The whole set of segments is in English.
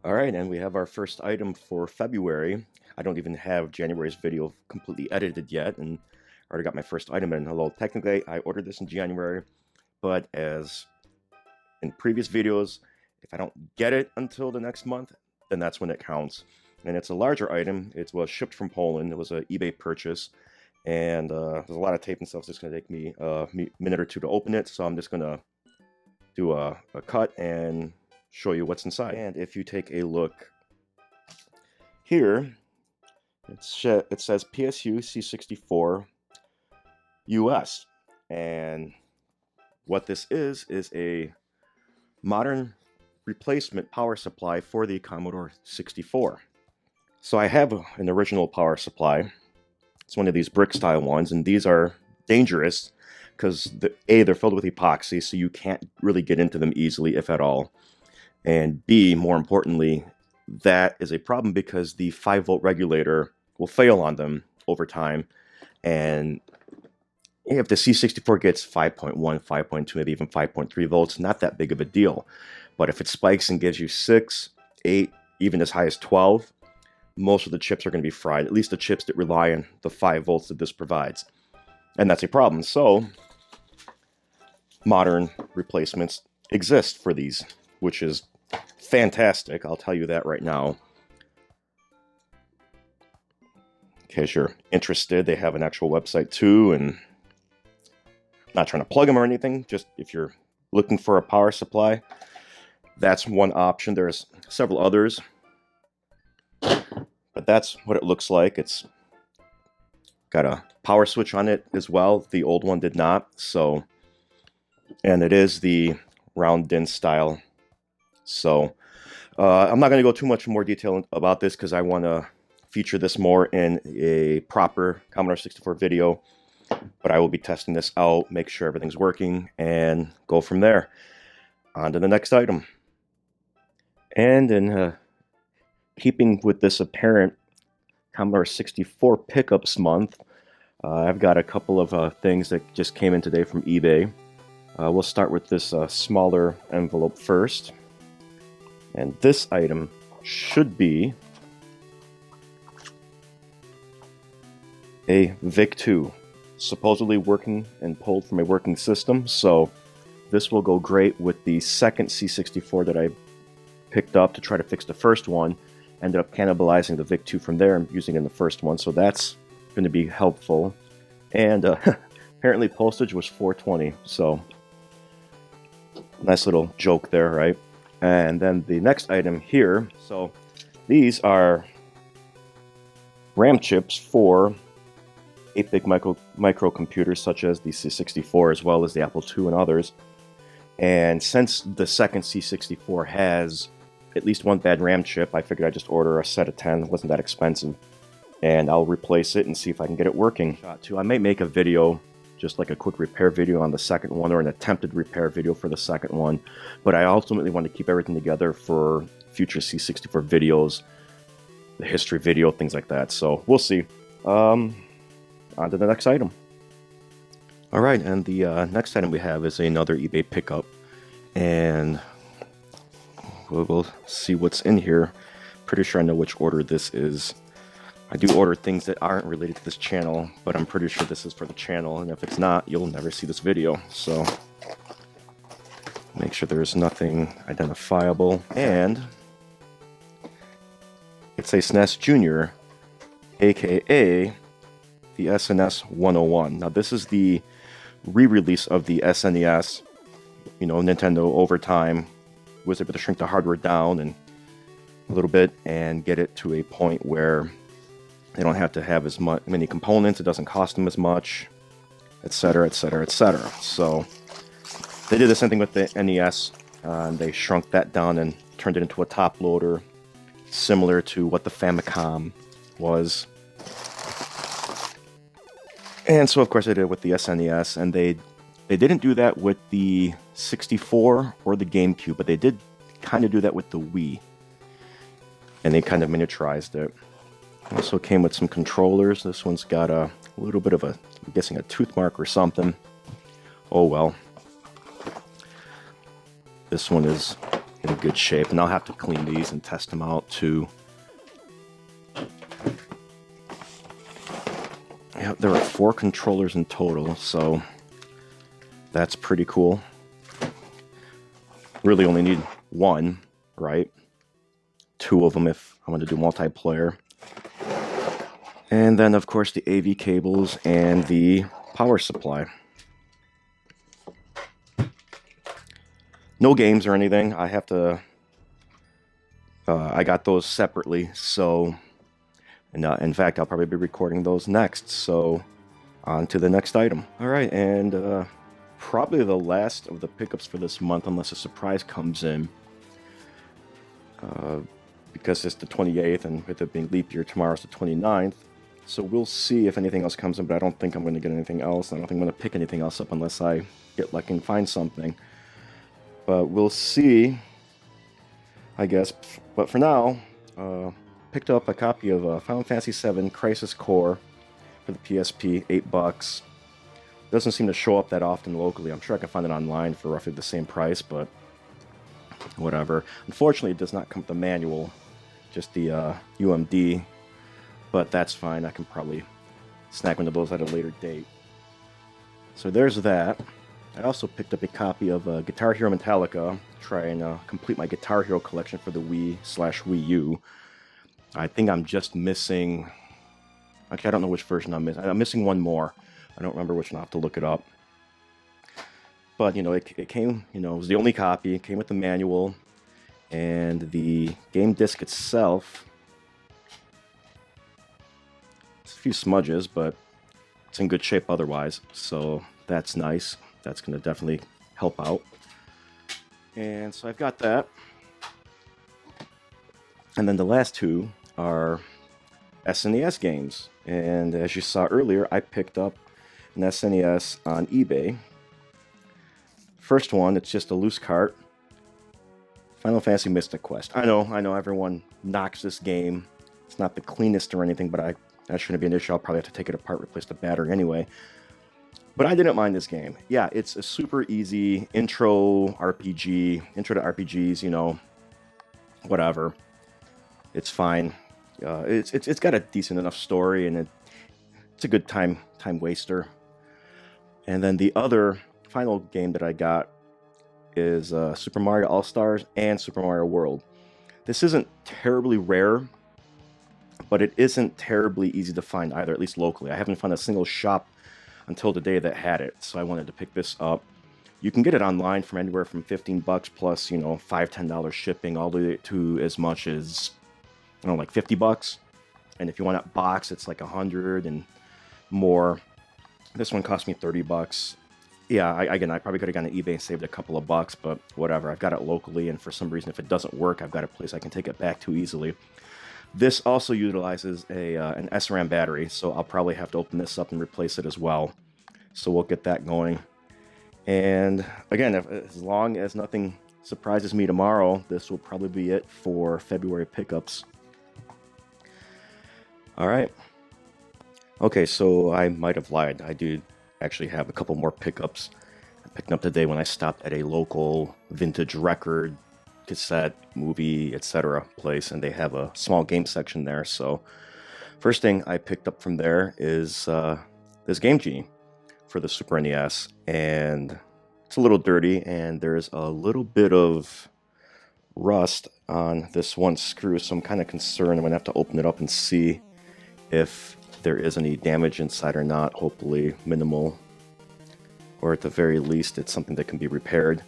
Alright, and we have our first item for February. I don't even have January's video completely edited yet, and I already got my first item in. Hello, technically I ordered this in January, but as in previous videos, if I don't get it until the next month, then that's when it counts. And it's a larger item. It was shipped from Poland. It was an eBay purchase, and there's a lot of tape and stuff. It's just going to take me a minute or two to open it, so I'm just going to do a cut and show you what's inside. And if you take a look here, it says PSU C64 US, and what this is a modern replacement power supply for the Commodore 64. So I have an original power supply. It's one of these brick style ones, and these are dangerous because they're filled with epoxy, so you can't really get into them easily, if at all. And B, more importantly, that is a problem because the 5-volt regulator will fail on them over time. And if the C64 gets 5.1, 5.2, maybe even 5.3 volts, not that big of a deal. But if it spikes and gives you 6, 8, even as high as 12, most of the chips are going to be fried, at least the chips that rely on the 5 volts that this provides. And that's a problem. So modern replacements exist for these, which is fantastic. I'll tell you that right now. In case you're interested, they have an actual website too, and I'm not trying to plug them or anything, just if you're looking for a power supply, that's one option. There's several others, but that's what it looks like. It's got a power switch on it as well. The old one did not, so, and it is the round din style. So I'm not going to go too much more detail about this because I want to feature this more in a proper Commodore 64 video, but I will be testing this out, make sure everything's working, and go from there. On to the next item. And in keeping with this apparent Commodore 64 pickups month, I've got a couple of things that just came in today from eBay. We'll start with this smaller envelope first. And this item should be a VIC-II, supposedly working and pulled from a working system. So this will go great with the second C64 that I picked up to try to fix the first one. Ended up cannibalizing the VIC-II from there and using it in the first one. So that's going to be helpful. And apparently postage was $4.20. So nice little joke there, right? And then the next item here, so these are RAM chips for 8-bit microcomputers such as the C64 as well as the Apple II and others. And since the second C64 has at least one bad RAM chip, I figured I'd just order a set of 10. It wasn't that expensive. And I'll replace it and see if I can get it working. I may make a video, just like a quick repair video on the second one, or an attempted repair video for the second one. But I ultimately want to keep everything together for future C64 videos, the history video, things like that. So we'll see. On to the next item. Alright, and the next item we have is another eBay pickup. And we'll see what's in here. Pretty sure I know which order this is. I do order things that aren't related to this channel, but I'm pretty sure this is for the channel, and if it's not, you'll never see this video. So make sure there's nothing identifiable. And it's a SNES Junior, aka the SNES 101. Now this is the re-release of the SNES. You know, Nintendo over time was able to shrink the hardware down and a little bit and get it to a point where they don't have to have as many components, it doesn't cost them as much, etc., etc., etc. So they did the same thing with the NES, and they shrunk that down and turned it into a top loader, similar to what the Famicom was. And so of course they did it with the SNES, and they didn't do that with the 64 or the GameCube, but they did kind of do that with the Wii. And they kind of miniaturized it. Also came with some controllers. This one's got a little bit of a, I'm guessing a tooth mark or something. Oh well. This one is in good shape, and I'll have to clean these and test them out too. Yeah, there are 4 controllers in total, so that's pretty cool. Really only need 1, right? 2 of them if I want to do multiplayer. And then, of course, the AV cables and the power supply. No games or anything. I have to... I got those separately, so... And in fact, I'll probably be recording those next, so on to the next item. All right, and probably the last of the pickups for this month, unless a surprise comes in. Because it's the 28th, and with it being leap year, tomorrow's the 29th. So we'll see if anything else comes in, but I don't think I'm going to get anything else. I don't think I'm going to pick anything else up unless I get lucky and find something. But we'll see, I guess. But for now, picked up a copy of Final Fantasy VII Crisis Core for the PSP, $8. Doesn't seem to show up that often locally. I'm sure I can find it online for roughly the same price, but whatever. Unfortunately, it does not come with the manual, just the UMD, but that's fine. I can probably snag one of those at a later date. So there's that. I also picked up a copy of Guitar Hero Metallica, try and complete my Guitar Hero collection for the Wii/Wii U. I think I'm just missing... Actually, I don't know which version I'm missing. I'm missing one more. I don't remember which one. I'll have to look it up. But, you know, it came, you know, it was the only copy. It came with the manual. And the game disc itself... It's a few smudges, but it's in good shape otherwise. So that's nice. That's going to definitely help out. And so I've got that. And then the last 2 are SNES games. And as you saw earlier, I picked up an SNES on eBay. First one, it's just a loose cart. Final Fantasy Mystic Quest. I know everyone knocks this game. It's not the cleanest or anything, but that shouldn't be an issue. I'll probably have to take it apart, replace the battery anyway. But I didn't mind this game. Yeah, it's a super easy intro RPG, intro to RPGs, you know, whatever. It's fine. It's got a decent enough story, and it's a good time waster. And then the other final game that I got is Super Mario All-Stars and Super Mario World. This isn't terribly rare, but it isn't terribly easy to find either, at least locally. I haven't found a single shop until today that had it, so I wanted to pick this up. You can get it online from anywhere from $15 plus, you know, $5-10 shipping, all the way to as much as, I don't know, like $50. And if you want it box, it's like $100 and more. This one cost me $30. Yeah, again, I probably could have gone to eBay and saved a couple of bucks, but whatever. I've got it locally, and for some reason, if it doesn't work, I've got a place I can take it back to easily. This also utilizes an SRAM battery, so I'll probably have to open this up and replace it as well. So we'll get that going. And again, as long as nothing surprises me tomorrow, this will probably be it for February pickups. All right. Okay, so I might have lied. I do actually have a couple more pickups. I picked them up today when I stopped at a local vintage record, cassette, movie, etc. place, and they have a small game section there. So first thing I picked up from there is this Game Genie for the Super NES, and it's a little dirty, and there's a little bit of rust on this one screw, so I'm kind of concerned. I'm going to have to open it up and see if there is any damage inside or not. Hopefully minimal, or at the very least it's something that can be repaired.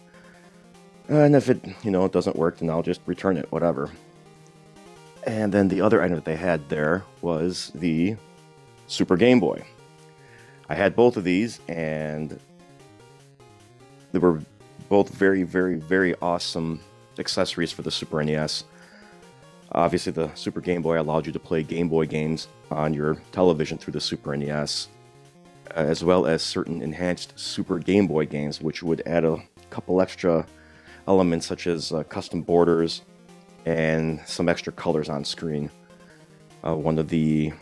And if it, you know, doesn't work, then I'll just return it, whatever. And then the other item that they had there was the Super Game Boy. I had both of these, and they were both very, very, very awesome accessories for the Super NES. Obviously, the Super Game Boy allowed you to play Game Boy games on your television through the Super NES, as well as certain enhanced Super Game Boy games, which would add a couple extra elements such as custom borders and some extra colors on screen. One of the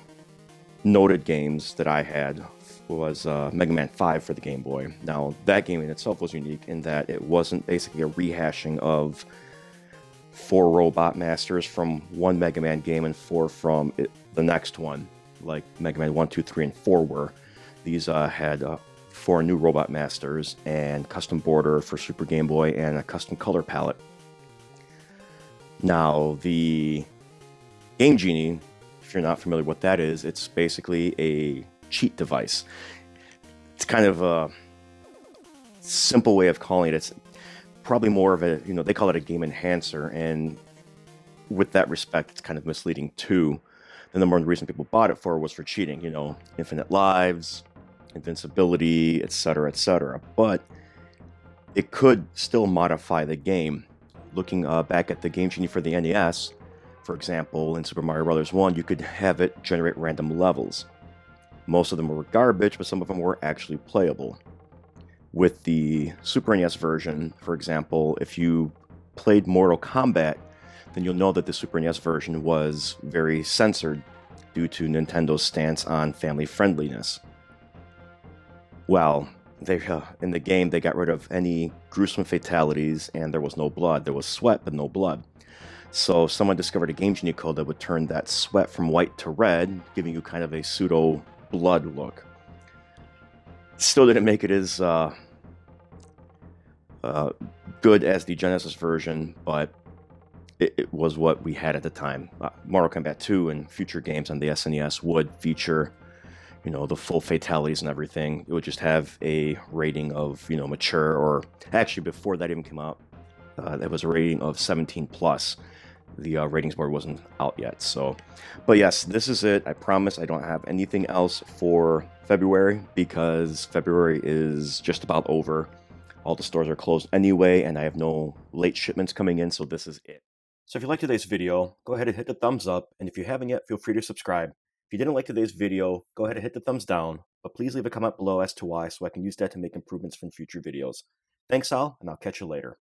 noted games that I had was Mega Man 5 for the Game Boy. Now, that game in itself was unique in that it wasn't basically a rehashing of 4 Robot Masters from one Mega Man game and 4 from the next one, like Mega Man 1, 2, 3, and 4 were. These had 4 new Robot Masters and custom border for Super Game Boy and a custom color palette. Now, the Game Genie, if you're not familiar with what that is, it's basically a cheat device. It's kind of a simple way of calling it. It's probably more of a, they call it a game enhancer, and with that respect, it's kind of misleading too. The number one reason people bought it for was for cheating, infinite lives, invincibility, etc., etc. But it could still modify the game. Looking back at the Game Genie for the NES, for example, in Super Mario Bros. 1, you could have it generate random levels. Most of them were garbage, but some of them were actually playable. With the Super NES version, for example, if you played Mortal Kombat, then you'll know that the Super NES version was very censored due to Nintendo's stance on family friendliness. Well, in the game, they got rid of any gruesome fatalities, and there was no blood. There was sweat, but no blood. So someone discovered a Game Genie code that would turn that sweat from white to red, giving you kind of a pseudo blood look. Still didn't make it as good as the Genesis version, but it was what we had at the time. Mortal Kombat 2 and future games on the SNES would feature, the full fatalities and everything. It would just have a rating of, mature, or actually before that even came out, that was a rating of 17 plus. The ratings board wasn't out yet. So, but yes, this is it. I promise I don't have anything else for February, because February is just about over. All the stores are closed anyway, and I have no late shipments coming in, so this is it. So if you liked today's video, go ahead and hit the thumbs up, and if you haven't yet, feel free to subscribe. If you didn't like today's video, go ahead and hit the thumbs down, but please leave a comment below as to why, so I can use that to make improvements from future videos. Thanks all, and I'll catch you later.